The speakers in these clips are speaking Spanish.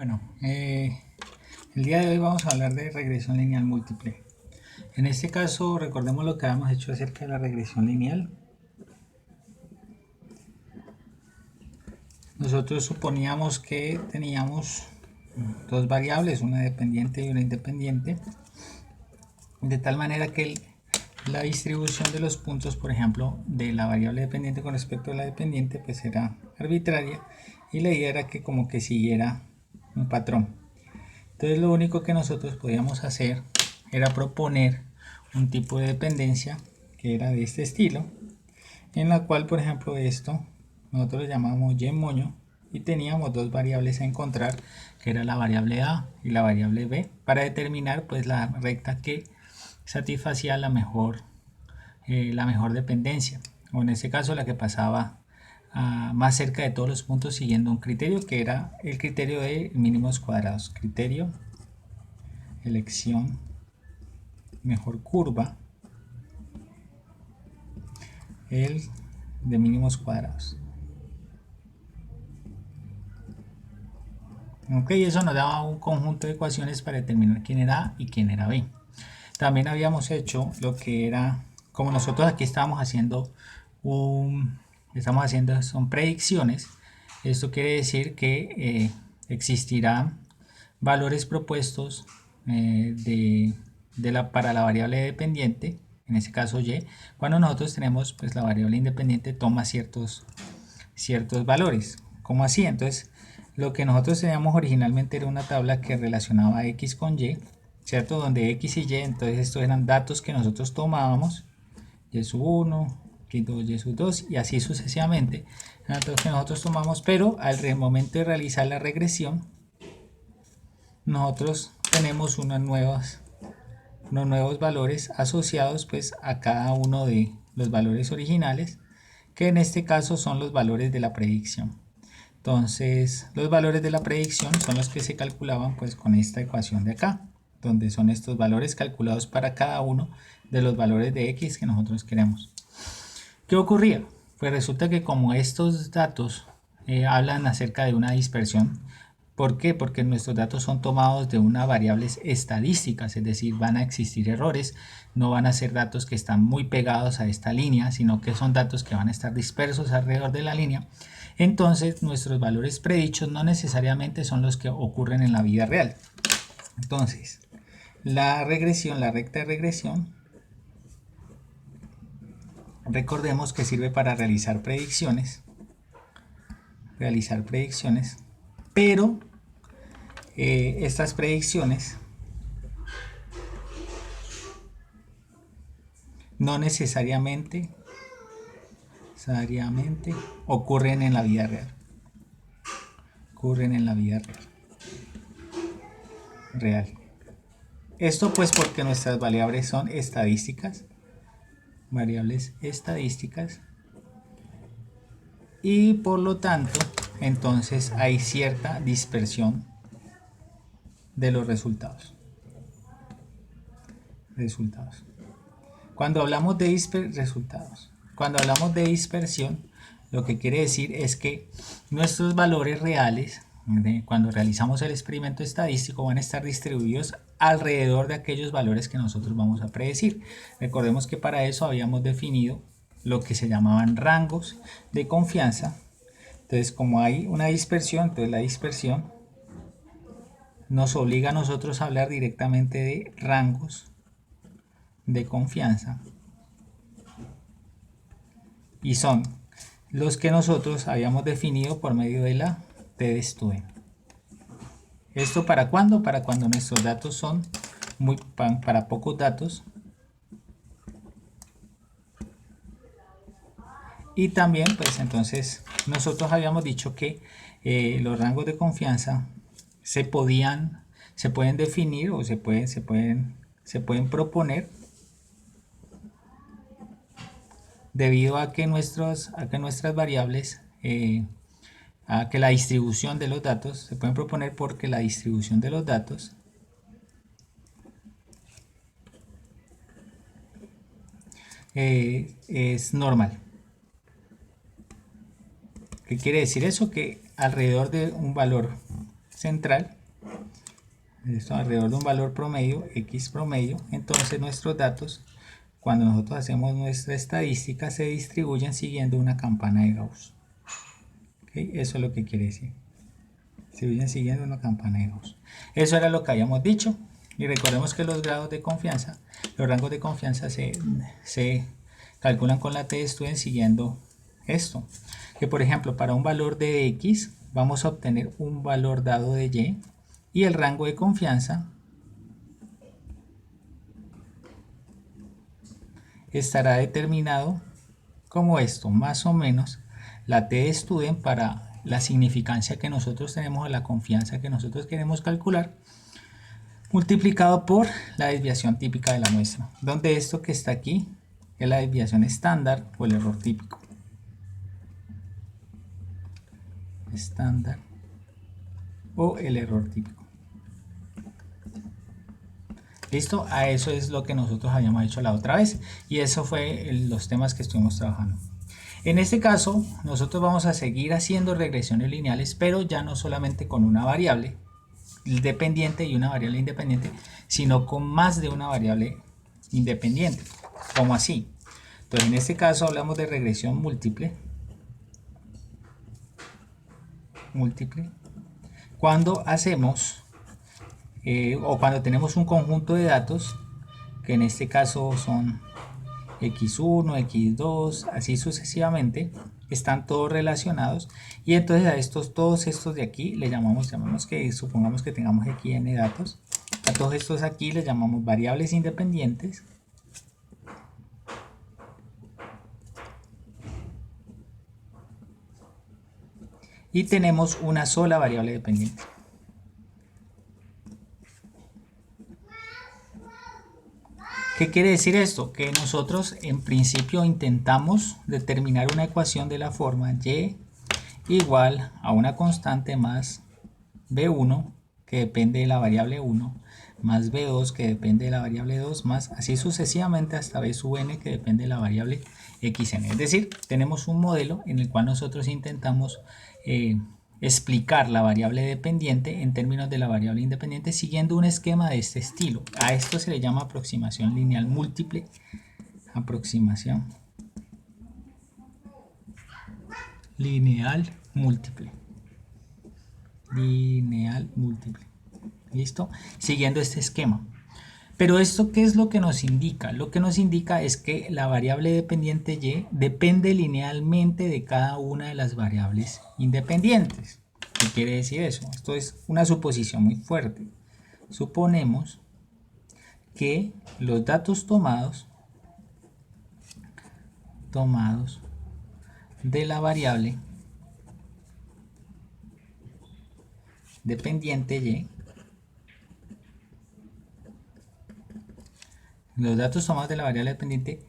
Bueno, el día de hoy vamos a hablar de regresión lineal múltiple. En este caso, recordemos lo que habíamos hecho acerca de la regresión lineal. Nosotros suponíamos que teníamos dos variables, una dependiente y una independiente, de tal manera que la distribución de los puntos, por ejemplo, de la variable dependiente con respecto a la dependiente, pues era arbitraria, y la idea era que como que siguiera un patrón. Entonces lo único que nosotros podíamos hacer era proponer un tipo de dependencia que era de este estilo, en la cual, por ejemplo, esto nosotros lo llamamos y moño, y teníamos dos variables a encontrar, que era la variable a y la variable b, para determinar pues la recta que satisfacía la mejor dependencia, o en este caso la que pasaba más cerca de todos los puntos siguiendo un criterio que era el criterio de mínimos cuadrados. Criterio, elección, mejor curva, el de mínimos cuadrados. Ok, eso nos daba un conjunto de ecuaciones para determinar quién era A y quién era B. También habíamos hecho lo que era, como nosotros aquí estábamos haciendo son predicciones. Esto quiere decir que existirán valores propuestos para la variable dependiente, en este caso y, cuando nosotros tenemos pues la variable independiente toma ciertos valores. ¿Cómo así? Entonces lo que nosotros teníamos originalmente era una tabla que relacionaba x con y, ¿cierto? Donde x y y, entonces estos eran datos que nosotros tomábamos, y sub 1, y sub 2 y así sucesivamente, datos que nosotros tomamos, pero al momento de realizar la regresión nosotros tenemos unos nuevos valores asociados pues a cada uno de los valores originales, que en este caso son los valores de la predicción. Entonces los valores de la predicción son los que se calculaban pues con esta ecuación de acá, donde son estos valores calculados para cada uno de los valores de x que nosotros queremos. ¿Qué ocurría? Pues resulta que como estos datos hablan acerca de una dispersión, ¿por qué? Porque nuestros datos son tomados de unas variables estadísticas, es decir, van a existir errores, no van a ser datos que están muy pegados a esta línea, sino que son datos que van a estar dispersos alrededor de la línea. Entonces nuestros valores predichos no necesariamente son los que ocurren en la vida real. Entonces, la recta de regresión, recordemos que sirve para realizar predicciones, pero estas predicciones no necesariamente ocurren en la vida real. Esto pues porque nuestras variables son variables estadísticas, y por lo tanto entonces hay cierta dispersión de los resultados. Cuando hablamos de dispersión, lo que quiere decir es que nuestros valores reales, cuando realizamos el experimento estadístico, van a estar distribuidos alrededor de aquellos valores que nosotros vamos a predecir. Recordemos que para eso habíamos definido lo que se llamaban rangos de confianza. Entonces, como hay una dispersión, entonces la dispersión nos obliga a nosotros a hablar directamente de rangos de confianza, y son los que nosotros habíamos definido por medio de la T de Stuen. ¿Esto para cuándo? Para cuando nuestros datos son para pocos datos, y también pues entonces nosotros habíamos dicho que los rangos de confianza se pueden definir o se pueden proponer debido a que nuestras variables, a que la distribución de los datos, se pueden proponer porque la distribución de los datos es normal. ¿Qué quiere decir eso? Que alrededor de un valor central, esto alrededor de un valor promedio, X promedio. Entonces nuestros datos, cuando nosotros hacemos nuestra estadística, se distribuyen siguiendo una campana de Gauss. ¿Okay? Eso es lo que quiere decir. Se distribuyen siguiendo una campana de Gauss. Eso era lo que habíamos dicho. Y recordemos que los grados de confianza, los rangos de confianza se calculan con la t-student siguiendo esto. Que por ejemplo, para un valor de X, vamos a obtener un valor dado de Y. Y el rango de confianza estará determinado como esto, más o menos la t-student para la significancia que nosotros tenemos o la confianza que nosotros queremos calcular, multiplicado por la desviación típica de la muestra, donde esto que está aquí es la desviación estándar o el error típico. Estándar o el error típico. ¿Listo? A eso es lo que nosotros habíamos hecho la otra vez y eso fue los temas que estuvimos trabajando. En este caso, nosotros vamos a seguir haciendo regresiones lineales, pero ya no solamente con una variable dependiente y una variable independiente, sino con más de una variable independiente. ¿Cómo así? Entonces, en este caso hablamos de regresión múltiple. Cuando hacemos o cuando tenemos un conjunto de datos, que en este caso son x1, x2, así sucesivamente, están todos relacionados y entonces a todos estos de aquí le llamamos que supongamos que tengamos xn datos, a todos estos aquí les llamamos variables independientes y tenemos una sola variable dependiente. ¿Qué quiere decir esto? Que nosotros en principio intentamos determinar una ecuación de la forma y igual a una constante más b1 que depende de la variable 1 más b2 que depende de la variable 2 más así sucesivamente hasta b sub n que depende de la variable xn. Es decir, tenemos un modelo en el cual nosotros intentamos explicar la variable dependiente en términos de la variable independiente siguiendo un esquema de este estilo. A esto se le llama aproximación lineal múltiple. Aproximación lineal múltiple. Lineal múltiple. ¿Listo? Siguiendo este esquema. Pero esto, ¿qué es lo que nos indica? Lo que nos indica es que la variable dependiente y depende linealmente de cada una de las variables independientes. ¿Qué quiere decir eso? Esto es una suposición muy fuerte. Suponemos que los datos tomados de la variable dependiente y, los datos tomados de la variable dependiente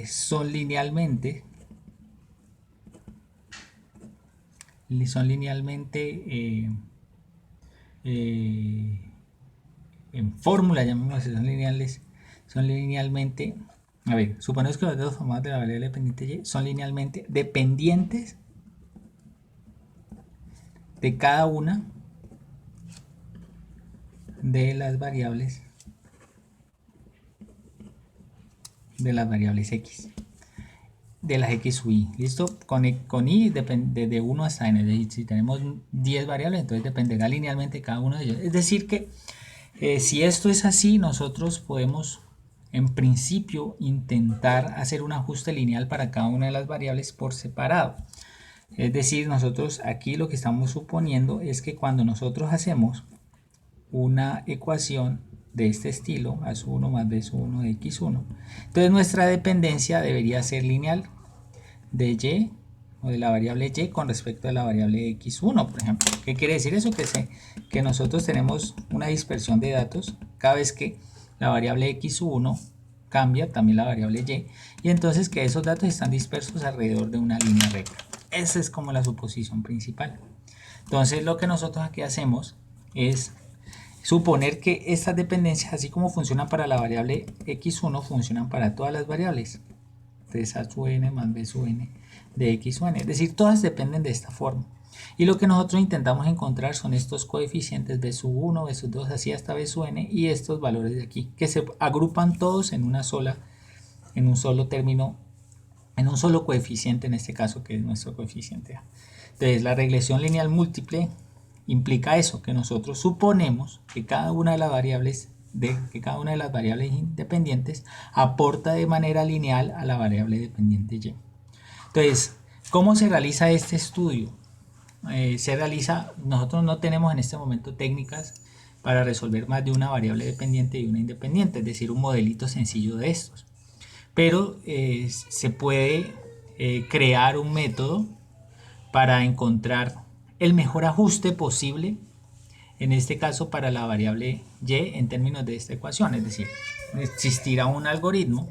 son linealmente en fórmula, llamémoslo, son linealmente, a ver, suponemos que los datos tomados de la variable dependiente y son linealmente dependientes de cada una de las variables x, de las x sub i, ¿listo? Con i depende de 1 hasta n, es decir, si tenemos 10 variables, entonces dependerá linealmente de cada uno de ellos. Es decir que si esto es así, nosotros podemos en principio intentar hacer un ajuste lineal para cada una de las variables por separado. Es decir, nosotros aquí lo que estamos suponiendo es que cuando nosotros hacemos una ecuación de este estilo, a sub 1 más b sub 1 de x1, entonces nuestra dependencia debería ser lineal de y o de la variable y con respecto a la variable x1, por ejemplo. ¿Qué quiere decir eso? Que nosotros tenemos una dispersión de datos cada vez que la variable x1 cambia, también la variable y entonces que esos datos están dispersos alrededor de una línea recta. Esa es como la suposición principal. Entonces lo que nosotros aquí hacemos es suponer que estas dependencias, así como funcionan para la variable x1, funcionan para todas las variables. Entonces a sub n más b sub n de x o n. Es decir, todas dependen de esta forma. Y lo que nosotros intentamos encontrar son estos coeficientes b sub 1, b sub 2, así hasta b sub n, y estos valores de aquí, que se agrupan todos en en un solo término, en un solo coeficiente, en este caso, que es nuestro coeficiente A. Entonces, la regresión lineal múltiple implica eso, que nosotros suponemos que cada una de las variables independientes aporta de manera lineal a la variable dependiente y. Entonces, ¿cómo se realiza este estudio? Nosotros no tenemos en este momento técnicas para resolver más de una variable dependiente y una independiente, es decir, un modelito sencillo de estos. Pero se puede crear un método para encontrar el mejor ajuste posible, en este caso para la variable y en términos de esta ecuación. Es decir, existirá un algoritmo,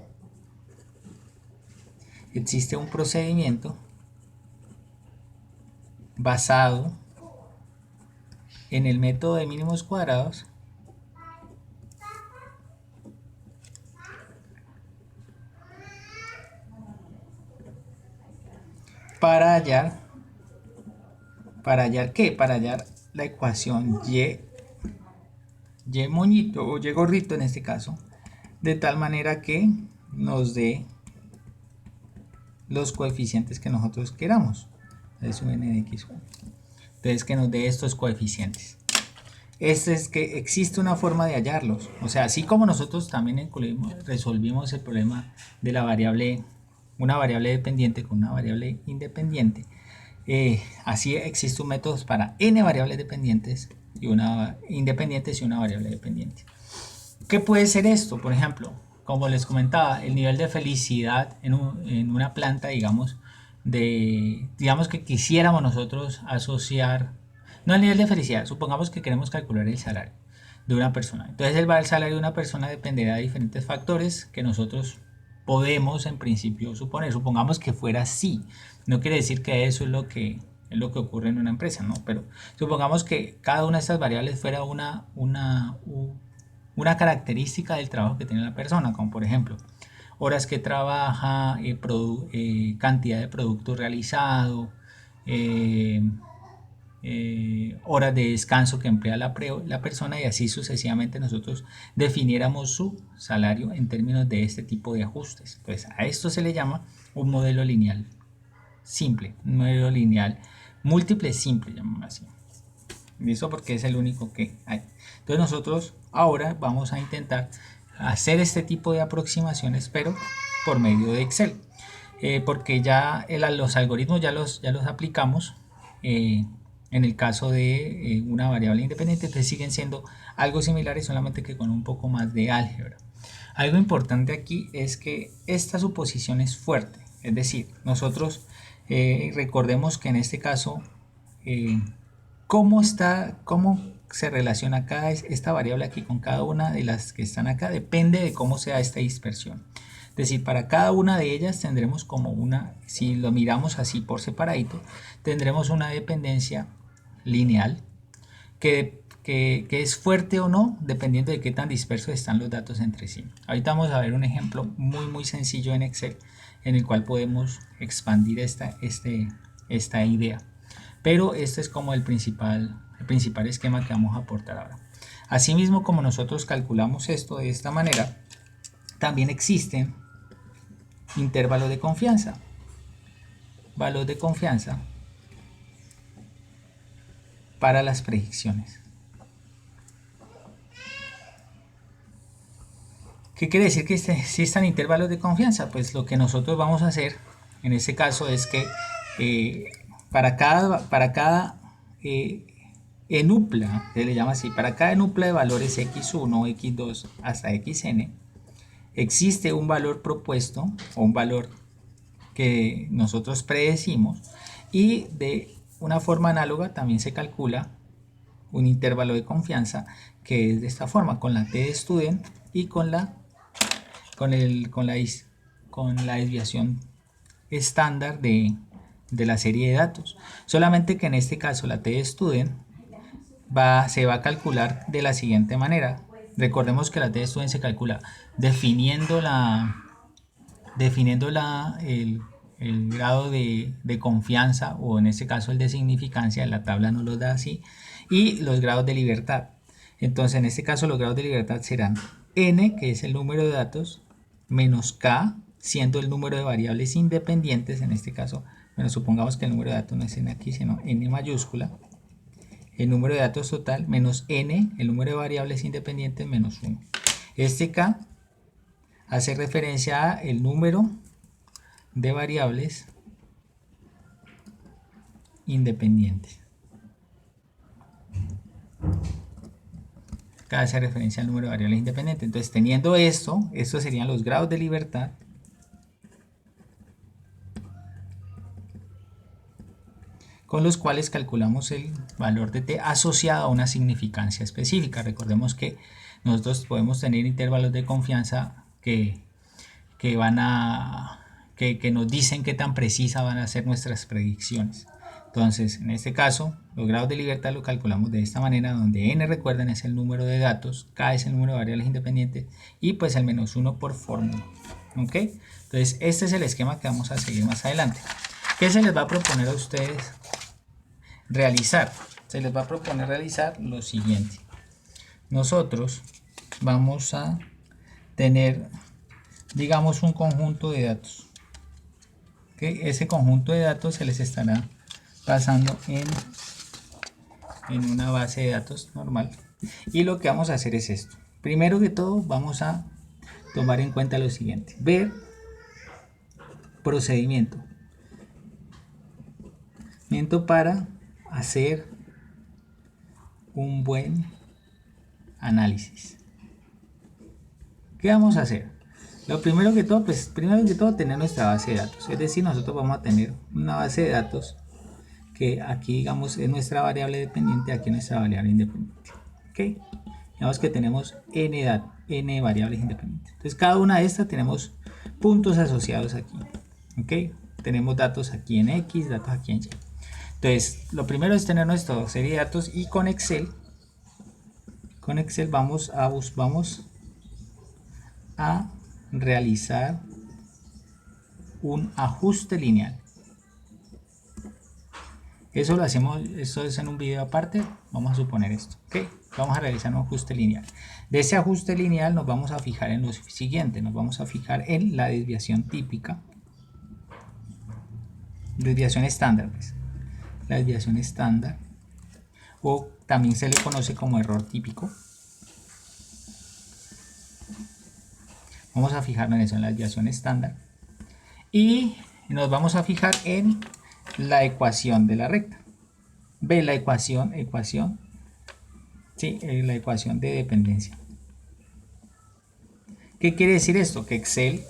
existe un procedimiento basado en el método de mínimos cuadrados para hallar ¿qué? Para hallar la ecuación y moñito o y gorrito en este caso, de tal manera que nos dé los coeficientes que nosotros queramos. Es un n de x1. Entonces, que nos dé estos coeficientes. Este es que existe una forma de hallarlos. O sea, así como nosotros también resolvimos el problema de la variable, una variable dependiente con una variable independiente, así existen métodos para n variables dependientes y una variable dependiente. ¿Qué puede ser esto? Por ejemplo, como les comentaba, el nivel de felicidad en una planta, digamos que quisiéramos nosotros asociar, no el nivel de felicidad, supongamos que queremos calcular el salario de una persona. Entonces el salario de una persona dependerá de diferentes factores que nosotros podemos en principio suponer. Supongamos que fuera así. No quiere decir que eso es lo que ocurre en una empresa, ¿no? Pero supongamos que cada una de estas variables fuera una característica del trabajo que tiene la persona, como por ejemplo horas que trabaja, cantidad de producto realizado, horas de descanso que emplea la persona, y así sucesivamente nosotros definiéramos su salario en términos de este tipo de ajustes. Entonces a esto se le llama un modelo lineal simple, un modelo lineal múltiple simple, llamamos así. Eso porque es el único que hay. Entonces nosotros ahora vamos a intentar hacer este tipo de aproximaciones, pero por medio de Excel, porque ya los algoritmos ya los aplicamos en el caso de una variable independiente, entonces siguen siendo algo similares, solamente que con un poco más de álgebra. Algo importante aquí es que esta suposición es fuerte, es decir, nosotros recordemos que en este caso cómo se relaciona acá esta variable aquí con cada una de las que están acá depende de cómo sea esta dispersión. Es decir, para cada una de ellas tendremos como si lo miramos así por separadito, tendremos una dependencia lineal que es fuerte o no dependiendo de qué tan dispersos están los datos entre sí. Ahorita vamos a ver un ejemplo muy sencillo en Excel en el cual podemos expandir esta idea. Pero este es como el principal esquema que vamos a aportar ahora. Asimismo, como nosotros calculamos esto de esta manera, también existen intervalos de confianza. Valores de confianza para las predicciones. ¿Qué quiere decir que existan intervalos de confianza? Pues lo que nosotros vamos a hacer en este caso es que para cada enupla, se le llama así, para cada enupla de valores x1, x2 hasta xn, existe un valor propuesto o un valor que nosotros predecimos, y de una forma análoga también se calcula un intervalo de confianza que es de esta forma, con la t de student y con la desviación estándar de la serie de datos. Solamente que en este caso la t de student se va a calcular de la siguiente manera. Recordemos que la t de student se calcula definiendo el grado de confianza, o en este caso el de significancia, la tabla nos lo da así, y los grados de libertad. Entonces en este caso los grados de libertad serán n, que es el número de datos, menos k, siendo el número de variables independientes, en este caso, bueno, supongamos que el número de datos no es n aquí, sino n mayúscula, el número de datos total, menos n, el número de variables independientes, menos 1. Este k hace referencia a el número de variables independientes. Acá hace referencia al número de variables independientes. Entonces, teniendo esto, estos serían los grados de libertad con los cuales calculamos el valor de t asociado a una significancia específica. Recordemos que nosotros podemos tener intervalos de confianza que nos dicen qué tan precisas van a ser nuestras predicciones. Entonces, en este caso, los grados de libertad lo calculamos de esta manera, donde n, recuerden, es el número de datos, k es el número de variables independientes y pues el menos 1 por fórmula. ¿Ok? Entonces, este es el esquema que vamos a seguir más adelante. ¿Qué se les va a proponer a ustedes realizar? Se les va a proponer realizar lo siguiente. Nosotros vamos a tener, digamos, un conjunto de datos. ¿Okay? Ese conjunto de datos se les estará pasando en una base de datos normal. Y lo que vamos a hacer es esto. Primero que todo, vamos a tomar en cuenta lo siguiente. Ver procedimiento. Para hacer un buen análisis. ¿Qué vamos a hacer? Lo primero que todo, tener nuestra base de datos. Es decir, nosotros vamos a tener una base de datos que aquí, digamos, es nuestra variable dependiente, aquí nuestra variable independiente. ¿Ok? Digamos que tenemos n variables independientes. Entonces, cada una de estas tenemos puntos asociados aquí. ¿Ok? Tenemos datos aquí en X, datos aquí en Y. Entonces, lo primero es tener nuestra serie de datos y con Excel vamos a realizar un ajuste lineal. Eso lo hacemos, esto es en un video aparte, vamos a suponer esto, ¿ok? Vamos a realizar un ajuste lineal. De ese ajuste lineal nos vamos a fijar en lo siguiente, nos vamos a fijar en la desviación típica, desviación estándar, pues. La desviación estándar, o también se le conoce como error típico. Vamos a fijarnos en eso, en la desviación estándar. Y nos vamos a fijar en la ecuación de la recta. Ve la ecuación, sí, la ecuación de dependencia. ¿Qué quiere decir esto? Que Excel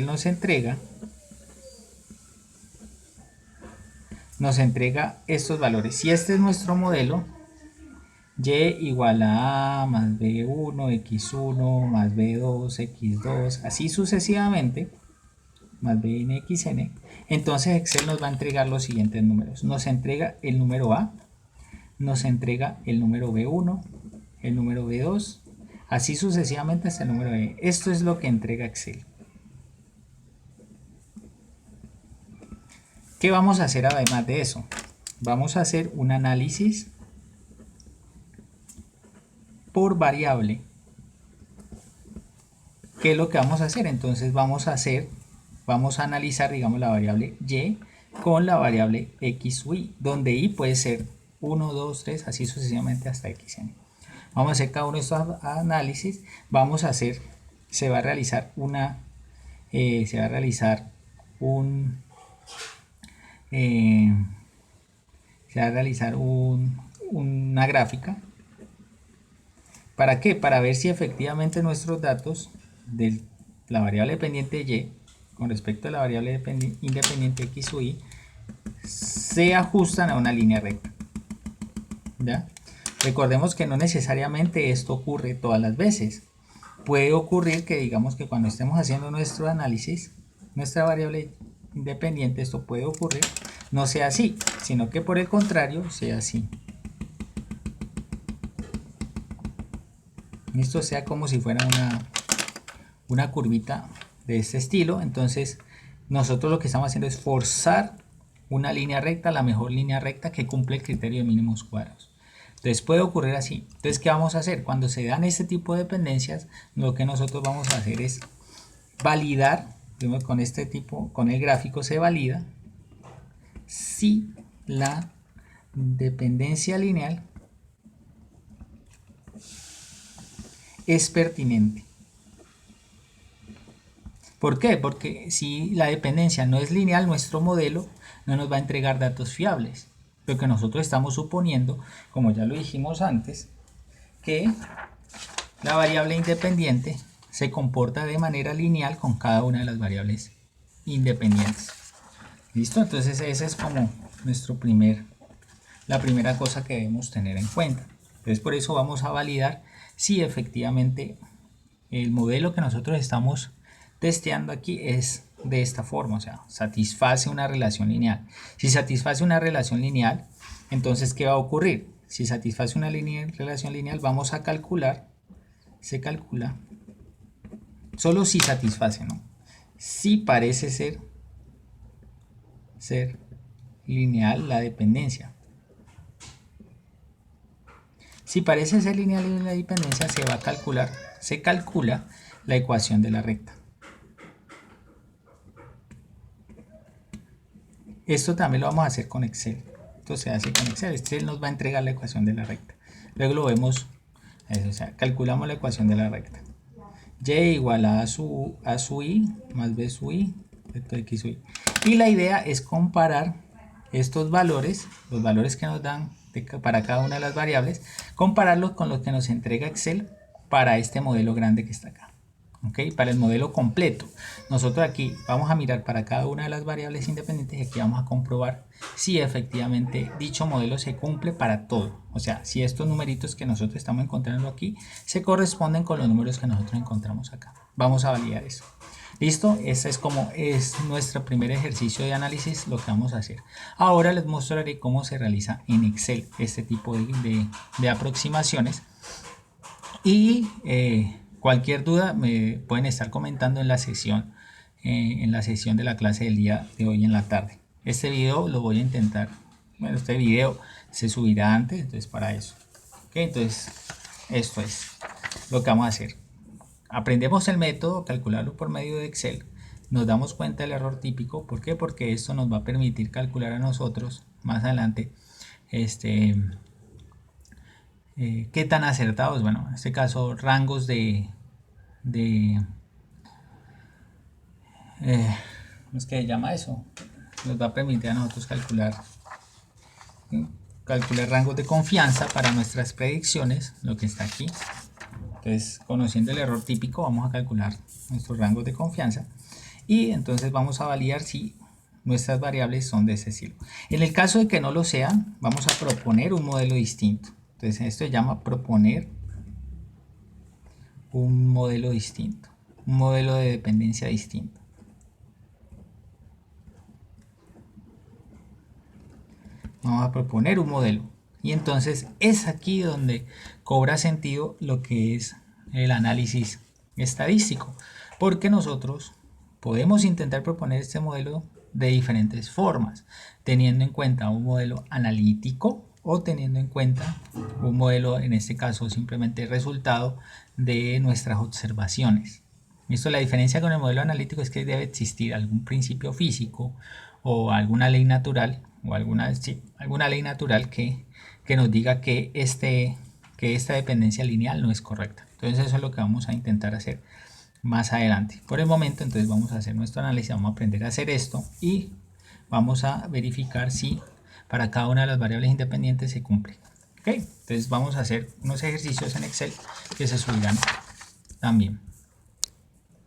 nos entrega estos valores. Si este es nuestro modelo, y igual a más b1, x1, más b2, x2, así sucesivamente, más bn, xn, entonces Excel nos va a entregar los siguientes números. Nos entrega el número A, nos entrega el número b1, el número b2, así sucesivamente hasta el número e. Esto es lo que entrega Excel. ¿Qué vamos a hacer además de eso? Vamos a hacer un análisis por variable. ¿Qué es lo que vamos a hacer? Entonces vamos a analizar, digamos, la variable y con la variable x o y, donde y puede ser 1, 2, 3, así sucesivamente hasta xn. Vamos a hacer cada uno de estos análisis. Se va a realizar una gráfica. ¿Para qué? Para ver si efectivamente nuestros datos de la variable dependiente y con respecto a la variable independiente x o y se ajustan a una línea recta. ¿Ya? Recordemos que no necesariamente esto ocurre todas las veces. Puede ocurrir que, digamos, que cuando estemos haciendo nuestro análisis, nuestra variable independiente, esto puede ocurrir, no sea así, sino que por el contrario sea así. Esto sea como si fuera una curvita de este estilo. Entonces nosotros lo que estamos haciendo es forzar una línea recta, la mejor línea recta que cumple el criterio de mínimos cuadrados. Entonces puede ocurrir así. Entonces, ¿qué vamos a hacer? Cuando se dan este tipo de dependencias, lo que nosotros vamos a hacer es validar, con este tipo, con el gráfico se valida si la dependencia lineal es pertinente. ¿Por qué? Porque si la dependencia no es lineal, nuestro modelo no nos va a entregar datos fiables. Lo que nosotros estamos suponiendo, como ya lo dijimos antes, que la variable independiente se comporta de manera lineal con cada una de las variables independientes. ¿Listo? Entonces esa es como la primera cosa que debemos tener en cuenta. Entonces por eso vamos a validar si efectivamente el modelo que nosotros estamos testeando aquí es de esta forma, o sea, satisface una relación lineal. Si satisface una relación lineal, entonces ¿qué va a ocurrir? Si satisface una relación lineal, vamos a calcular, se calcula, solo si satisface, ¿no? Si parece ser lineal la dependencia. Si parece ser lineal la dependencia, se calcula la ecuación de la recta. Esto también lo vamos a hacer con Excel. Esto se hace con Excel. Excel nos va a entregar la ecuación de la recta. Luego lo vemos, o sea, calculamos la ecuación de la recta. Y igual a su i más b su i, vector x su y. Y la idea es comparar estos valores, los valores que nos dan para cada una de las variables, compararlos con los que nos entrega Excel para este modelo grande que está acá. ¿Okay? Para el modelo completo, nosotros aquí vamos a mirar para cada una de las variables independientes y aquí vamos a comprobar si efectivamente dicho modelo se cumple para todo. O sea, si estos numeritos que nosotros estamos encontrando aquí se corresponden con los números que nosotros encontramos acá. Vamos a validar eso. ¿Listo? Ese es nuestro primer ejercicio de análisis, lo que vamos a hacer. Ahora les mostraré cómo se realiza en Excel este tipo de aproximaciones. Y cualquier duda me pueden estar comentando en la sesión de la clase del día de hoy en la tarde. Este video lo voy a intentar, bueno, este video se subirá antes, entonces para eso. ¿Okay? Entonces, esto es lo que vamos a hacer. Aprendemos el método, calcularlo por medio de Excel. Nos damos cuenta del error típico. ¿Por qué? Porque esto nos va a permitir calcular a nosotros más adelante qué tan acertados, bueno, en este caso rangos ¿cómo es que se llama eso? Nos va a permitir a nosotros calcular rangos de confianza para nuestras predicciones, lo que está aquí. Entonces, conociendo el error típico, vamos a calcular nuestros rangos de confianza y entonces vamos a validar si nuestras variables son de ese estilo. En el caso de que no lo sean, vamos a proponer un modelo distinto. Entonces esto se llama proponer un modelo distinto, un modelo de dependencia distinto. Vamos a proponer un modelo y entonces es aquí donde cobra sentido lo que es el análisis estadístico, porque nosotros podemos intentar proponer este modelo de diferentes formas, teniendo en cuenta un modelo analítico o teniendo en cuenta un modelo, en este caso simplemente resultado de nuestras observaciones. Esto, la diferencia con el modelo analítico es que debe existir algún principio físico o alguna ley natural o alguna ley natural que nos diga que esta dependencia lineal no es correcta. Entonces eso es lo que vamos a intentar hacer más adelante. Por el momento entonces vamos a hacer nuestro análisis, vamos a aprender a hacer esto y vamos a verificar si para cada una de las variables independientes se cumple. ¿Okay? Entonces vamos a hacer unos ejercicios en Excel que se subirán también.